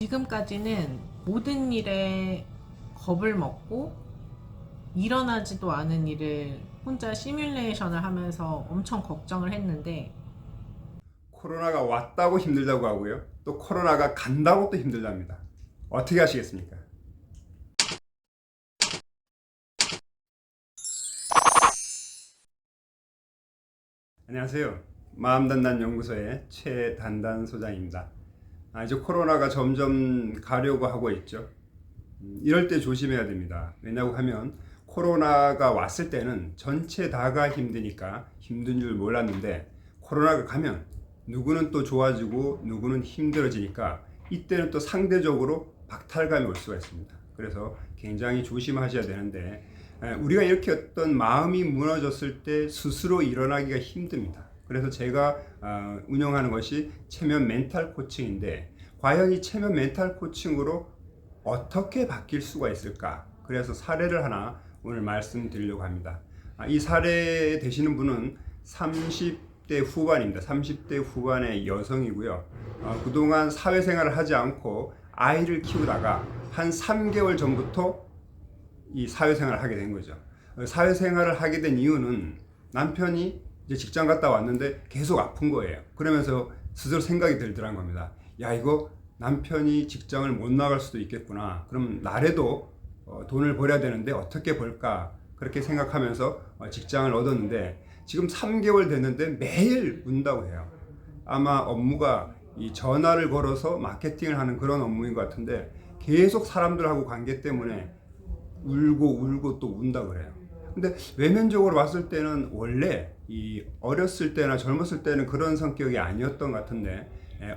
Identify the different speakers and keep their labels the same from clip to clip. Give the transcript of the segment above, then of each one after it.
Speaker 1: 지금까지는 모든 일에 겁을 먹고 일어나지도 않은 일을 혼자 시뮬레이션을 하면서 엄청 걱정을 했는데,
Speaker 2: 코로나가 왔다고 힘들다고 하고요. 또 코로나가 간다고 또 힘들답니다. 어떻게 하시겠습니까? 안녕하세요. 마음단단 연구소의 최단단 소장입니다. 이제 코로나가 점점 가려고 하고 있죠. 이럴 때 조심해야 됩니다. 왜냐고 하면 코로나가 왔을 때는 전체 다가 힘드니까 힘든 줄 몰랐는데, 코로나가 가면 누구는 또 좋아지고 누구는 힘들어지니까 이때는 또 상대적으로 박탈감이 올 수가 있습니다. 그래서 굉장히 조심하셔야 되는데, 우리가 이렇게 어떤 마음이 무너졌을 때 스스로 일어나기가 힘듭니다. 그래서 제가 운영하는 것이 체면 멘탈 코칭인데, 과연 이 체면 멘탈 코칭으로 어떻게 바뀔 수가 있을까? 그래서 사례를 하나 오늘 말씀드리려고 합니다. 이 사례 되시는 분은 30대 후반입니다. 30대 후반의 여성이고요. 그동안 사회생활을 하지 않고 아이를 키우다가 한 3개월 전부터 이 사회생활을 하게 된 거죠. 사회생활을 하게 된 이유는 남편이 이제 직장 갔다 왔는데 계속 아픈 거예요. 그러면서 스스로 생각이 들더란 겁니다. 야, 이거 남편이 직장을 못 나갈 수도 있겠구나. 그럼 나라도 돈을 벌어야 되는데 어떻게 벌까? 그렇게 생각하면서 직장을 얻었는데, 지금 3개월 됐는데 매일 운다고 해요. 아마 업무가 이 전화를 걸어서 마케팅을 하는 그런 업무인 것 같은데, 계속 사람들하고 관계 때문에 울고 또 운다 그래요. 근데 외면적으로 봤을 때는 원래 이 어렸을 때나 젊었을 때는 그런 성격이 아니었던 것 같은데,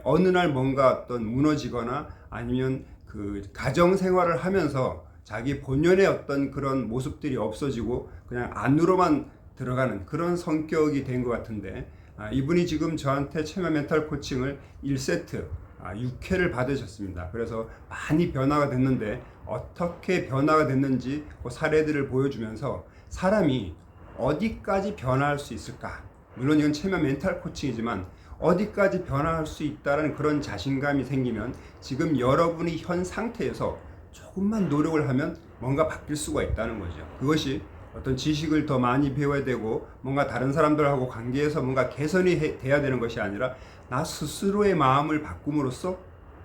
Speaker 2: 어느 날 뭔가 어떤 무너지거나 아니면 그 가정 생활을 하면서 자기 본연의 어떤 그런 모습들이 없어지고 그냥 안으로만 들어가는 그런 성격이 된 것 같은데, 이분이 지금 저한테 체면 멘탈 코칭을 1세트 6회를 받으셨습니다. 그래서 많이 변화가 됐는데, 어떻게 변화가 됐는지 그 사례들을 보여주면서 사람이 어디까지 변화할 수 있을까? 물론 이건 체면 멘탈 코칭이지만 어디까지 변화할 수 있다는 그런 자신감이 생기면 지금 여러분이 현 상태에서 조금만 노력을 하면 뭔가 바뀔 수가 있다는 거죠. 그것이 어떤 지식을 더 많이 배워야 되고 뭔가 다른 사람들하고 관계에서 뭔가 개선이 돼야 되는 것이 아니라, 나 스스로의 마음을 바꿈으로써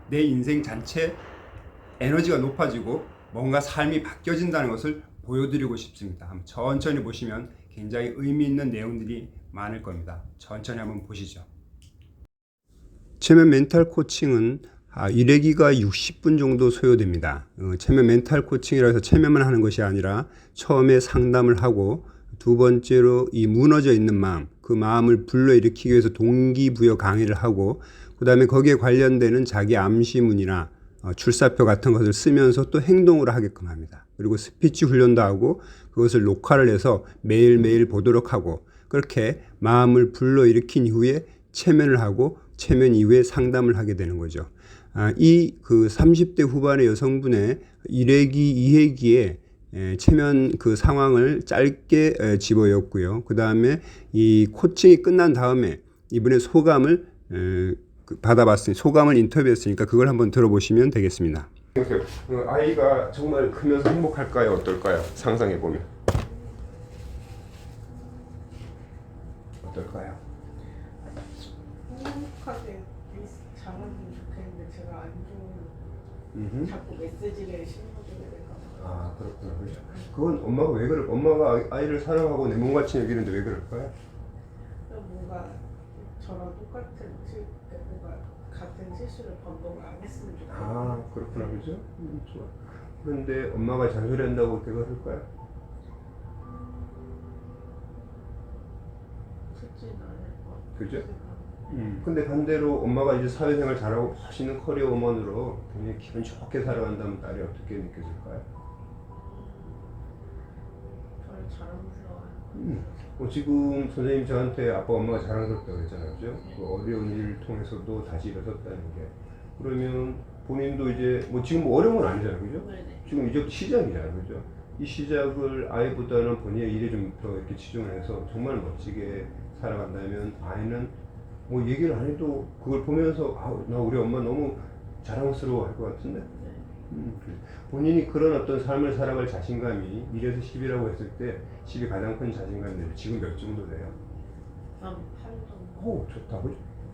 Speaker 2: 내 인생 전체 에너지가 높아지고 뭔가 삶이 바뀌어진다는 것을 보여드리고 싶습니다. 한번 천천히 보시면 굉장히 의미 있는 내용들이 많을 겁니다. 천천히 한번 보시죠. 체면 멘탈 코칭은 일회기가 60분 정도 소요됩니다. 체면 멘탈 코칭이라 해서 체면만 하는 것이 아니라 처음에 상담을 하고, 두 번째로 이 무너져 있는 마음, 그 마음을 불러일으키기 위해서 동기부여 강의를 하고, 그 다음에 거기에 관련되는 자기 암시문이나 출사표 같은 것을 쓰면서 또 행동으로 하게끔 합니다. 그리고 스피치 훈련도 하고 그것을 녹화를 해서 매일매일 보도록 하고, 그렇게 마음을 불러일으킨 이후에 체면을 하고 체면 이후에 상담을 하게 되는 거죠. 이 그 30대 후반의 여성분의 1회기, 2회기에 체면 그 상황을 짧게 집어였고요. 그 다음에 이 코칭이 끝난 다음에 이분의 소감을 받아봤으니, 소감을 인터뷰했으니까 그걸 한번 들어보시면 되겠습니다. 아이가 정말 크면서 행복할까요? 어떨까요? 상상해 보면 어떨까요?
Speaker 3: 행복하게 잘하면 좋겠는데 제가 안 좋은 자꾸 메시지를 심어주게 될까.
Speaker 2: 그렇구나. 그렇죠. 그건 엄마가 왜 그럴까? 엄마가 아이를 사랑하고 내 몸같이 여기는데 왜 그럴까요?
Speaker 3: 뭔가 저랑 똑같은 뭔가 같은 실수를 반복을 안 했으면 좋겠어요.
Speaker 2: 그렇구나. 그죠? 좋아. 그런데 엄마가 잔소리한다고 그렇게 그럴까요?
Speaker 3: 쉽지는 않을 것 같아요.
Speaker 2: 그죠? 근데 반대로 엄마가 이제 사회생활 잘하고 멋있는 커리어 우먼으로 굉장히 기분 좋게 살아간다면 딸이 어떻게 느껴질까요?
Speaker 3: 저를 자랑스러워요.
Speaker 2: 지금 선생님 저한테 아빠 엄마가 자랑스럽다고 그랬잖아요. 그죠? 그 어려운 일을 통해서도 다시 일어섰다는 게. 그러면 본인도 이제 지금 어려운 건 아니잖아요. 그죠?
Speaker 3: 네네.
Speaker 2: 지금 이제부터 시작이잖아요. 그죠? 이 시작을 아이보다는 본인의 일에 좀 더 이렇게 치중을 해서 정말 멋지게 살아간다면, 아이는 얘기를 안 해도 그걸 보면서 나 우리 엄마 너무 자랑스러워할 것 같은데.
Speaker 3: 네.
Speaker 2: 그래. 본인이 그런 어떤 삶을 살아갈 자신감이 1에서 10이라고 했을 때 10이 가장 큰 자신감인데 지금 몇 정도 돼요?
Speaker 3: 한 8 정도.
Speaker 2: 오, 좋다.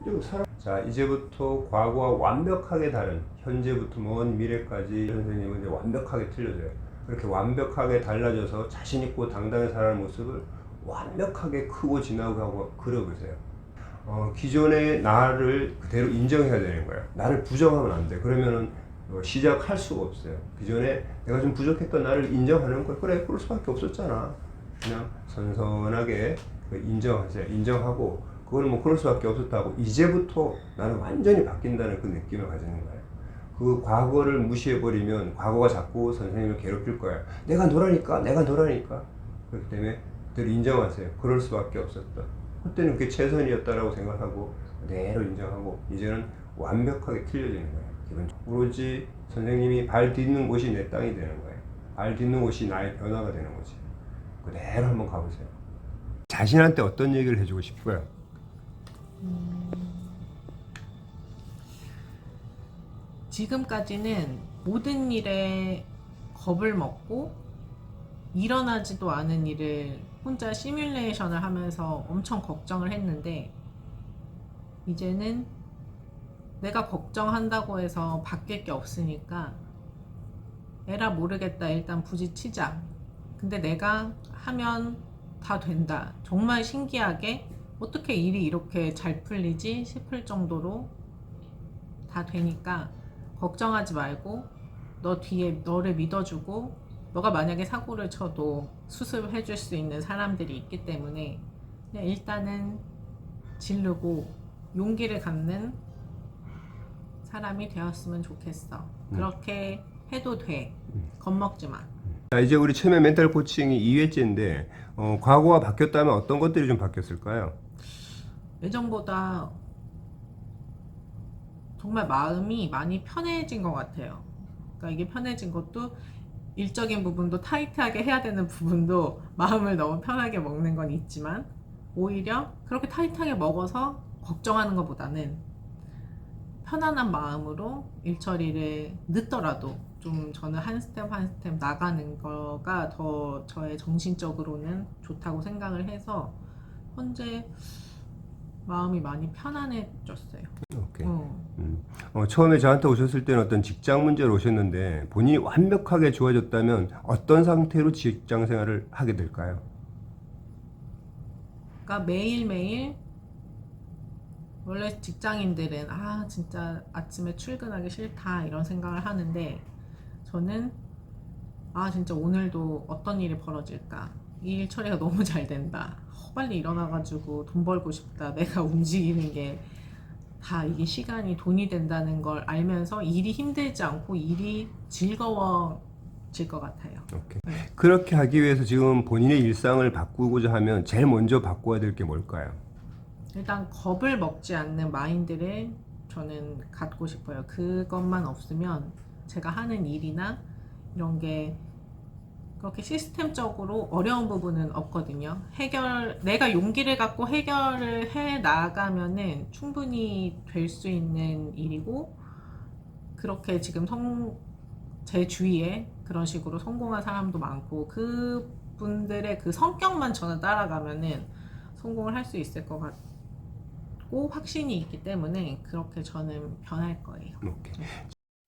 Speaker 2: 그죠? 자, 이제부터 과거와 완벽하게 다른 현재부터 먼 미래까지 선생님은 이제 완벽하게 틀려져요. 그렇게 완벽하게 달라져서 자신 있고 당당히 살아가는 모습을 완벽하게 크고 진하고 하고 그려보세요. 기존의 나를 그대로 인정해야 되는 거예요. 나를 부정하면 안 돼. 그러면은 시작할 수가 없어요. 기존에 내가 좀 부족했던 나를 인정하는 거, 그래, 그럴 수밖에 없었잖아. 그냥 선선하게 인정하세요. 인정하고, 그거는 뭐 그럴 수밖에 없었다고, 이제부터 나는 완전히 바뀐다는 그 느낌을 가지는 거예요. 그 과거를 무시해버리면 과거가 자꾸 선생님을 괴롭힐 거예요. 내가 너라니까. 그렇기 때문에 그대로 인정하세요. 그럴 수밖에 없었다. 그때는 그게 최선이었다라고 생각하고 그대로 인정하고, 이제는 완벽하게 틀려지는 거예요. 오로지 선생님이 발 딛는 곳이 내 땅이 되는 거예요. 발 딛는 곳이 나의 변화가 되는 거지. 그대로 한번 가보세요. 자신한테 어떤 얘기를 해주고 싶어요?
Speaker 1: 지금까지는 모든 일에 겁을 먹고 일어나지도 않은 일을 혼자 시뮬레이션을 하면서 엄청 걱정을 했는데, 이제는 내가 걱정한다고 해서 바뀔 게 없으니까 에라 모르겠다, 일단 부딪히자. 근데 내가 하면 다 된다. 정말 신기하게 어떻게 일이 이렇게 잘 풀리지 싶을 정도로 다 되니까 걱정하지 말고 너 뒤에 너를 믿어주고, 너가 만약에 사고를 쳐도 수습해 줄 수 있는 사람들이 있기 때문에 그냥 일단은 지르고 용기를 갖는 사람이 되었으면 좋겠어. 그렇게 해도 돼. 겁먹지 마.
Speaker 2: 자, 이제 우리 최면 멘탈 코칭이 2회째인데 과거와 바뀌었다면 어떤 것들이 좀 바뀌었을까요?
Speaker 1: 예전보다 정말 마음이 많이 편해진 것 같아요. 그러니까 이게 편해진 것도 일적인 부분도 타이트하게 해야 되는 부분도 마음을 너무 편하게 먹는 건 있지만, 오히려 그렇게 타이트하게 먹어서 걱정하는 것보다는 편안한 마음으로 일 처리를 늦더라도 좀 저는 한 스텝 한 스텝 나가는 거가 더 저의 정신적으로는 좋다고 생각을 해서 현재 마음이 많이 편안해졌어요.
Speaker 2: 오케이. 처음에 저한테 오셨을 때는 어떤 직장 문제로 오셨는데 본인이 완벽하게 좋아졌다면 어떤 상태로 직장 생활을 하게 될까요?
Speaker 1: 그러니까 매일매일, 원래 직장인들은 진짜 아침에 출근하기 싫다 이런 생각을 하는데, 저는 진짜 오늘도 어떤 일이 벌어질까, 이 일 처리가 너무 잘 된다, 빨리 일어나가지고 돈 벌고 싶다, 내가 움직이는 게 다 이게 시간이 돈이 된다는 걸 알면서 일이 힘들지 않고 일이 즐거워질 것 같아요.
Speaker 2: 오케이. 그렇게 하기 위해서 지금 본인의 일상을 바꾸고자 하면 제일 먼저 바꿔야 될 게 뭘까요?
Speaker 1: 일단 겁을 먹지 않는 마인드를 저는 갖고 싶어요. 그것만 없으면 제가 하는 일이나 이런 게 그렇게 시스템적으로 어려운 부분은 없거든요. 내가 용기를 갖고 해결을 해 나가면은 충분히 될 수 있는 일이고, 그렇게 지금 제 주위에 그런 식으로 성공한 사람도 많고, 그분들의 그 성격만 저는 따라가면은 성공을 할 수 있을 것 같고 확신이 있기 때문에 그렇게 저는 변할 거예요.
Speaker 2: 오케이.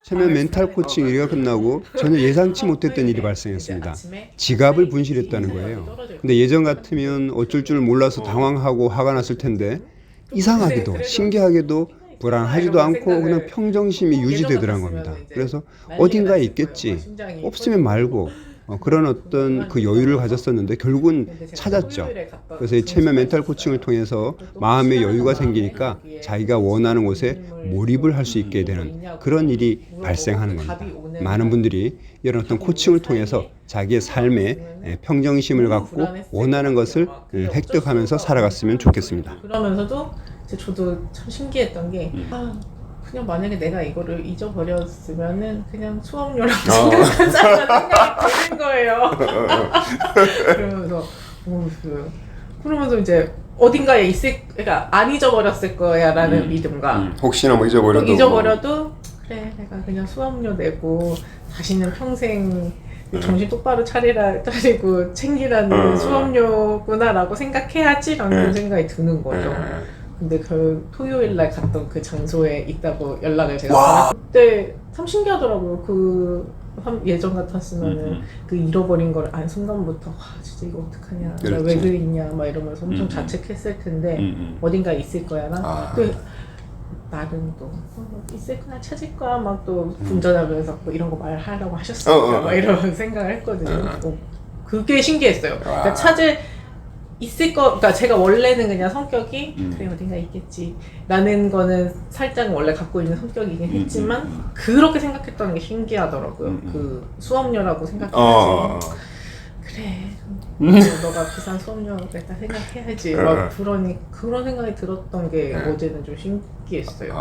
Speaker 2: 최면 멘탈 코칭 일가 끝나고 전혀 예상치 못했던 일이 발생했습니다. 지갑을 분실했다는 거예요. 근데 예전 같으면 어쩔 줄 몰라서 당황하고 화가 났을 텐데, 이상하게도 신기하게도 불안하지도 않고 그냥 평정심이 유지되더란 겁니다. 그래서 어딘가에 있겠지, 없으면 말고 그런 어떤 그 여유를 가졌었는데 결국은 찾았죠. 그래서 이 최면 멘탈 코칭을 통해서 마음의 여유가 생기니까 자기가 원하는 곳에 몰입을 할 수 있게 되는 그런 일이 발생하는 겁니다. 많은 분들이 이런 어떤 코칭을 통해서 자기의 삶에 평정심을 갖고 원하는 것을 획득하면서 살아갔으면 좋겠습니다.
Speaker 3: 그러면서도 저도 참 신기했던 게 그냥 만약에 내가 이거를 잊어버렸으면은 그냥 수업료라고 생각하자는 생각이 드는 거예요. 그러면서 이제 어딘가에 그러니까 안 잊어버렸을 거야라는 믿음과
Speaker 2: 혹시나 뭐 잊어버려도
Speaker 3: 그래 내가 그냥 수업료 내고 다시는 평생 정신 똑바로 차리고 챙기라는 수업료구나라고 생각해야지라는 생각이 드는 거죠. 근데 그 토요일 날 갔던 그 장소에 있다고 연락을 제가 받았을 때 참 신기하더라고요. 예전 같았으면은 그 잃어버린 걸 안 순간부터 와 진짜 이거 어떡하냐
Speaker 2: 그렇지.
Speaker 3: 왜 그랬냐 막 이러면서 엄청 자책했을 텐데 어딘가에 있을 거야 나 또 나름 또 있을 거야 찾을 거야 막 또 운전하면서 뭐 이런 거 말하려고 하셨을까 막 이런 생각을 했거든요. 그게 신기했어요. 그러니까 찾을 있을 거, 그러니까 제가 원래는 그냥 성격이 그래 어딘가 있겠지 라는 거는 살짝 원래 갖고 있는 성격이긴 했지만 그렇게 생각했다는 게 신기하더라고요. 그 수업료라고 생각해야지. 그래 너가 비싼 수업료겠다 생각해야지 막 그런 생각이 들었던 게 어제는 좀 신기했어요.